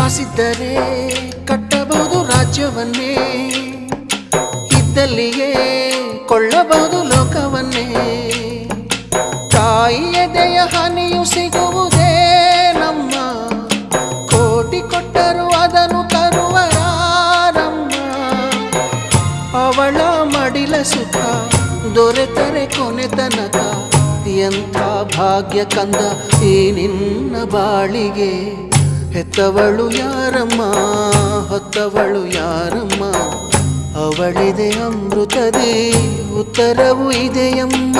ಕಾಸಿದ್ದರೆ ಕಟ್ಟಬಹುದು ರಾಜ್ಯವನ್ನೇ, ಇದ್ದಲ್ಲಿಯೇ ಕೊಳ್ಳಬಹುದು ಲೋಕವನ್ನೇ. ತಾಯಿಯ ದಯ ಹನಿಯು ಸಿಗುವುದೇ ನಮ್ಮ, ಕೋಟಿ ಕೊಟ್ಟರು ಅದನ್ನು ತರುವರಾರಮ್ಮ. ಅವಳ ಮಡಿಲ ಸುಖ ದೊರೆತರೆ ಕೊನೆ ತನಕ, ಎಂಥ ಭಾಗ್ಯ ಕಂದ ಈ ನಿನ್ನ ಬಾಳಿಗೆ. ಹೆತ್ತವಳು ಯಾರಮ್ಮ, ಹೊತ್ತವಳು ಯಾರಮ್ಮ, ಅವಳಿದೆ ಅಮೃತದೇ ಉತ್ತರವೂ ಇದೆಯಮ್ಮ.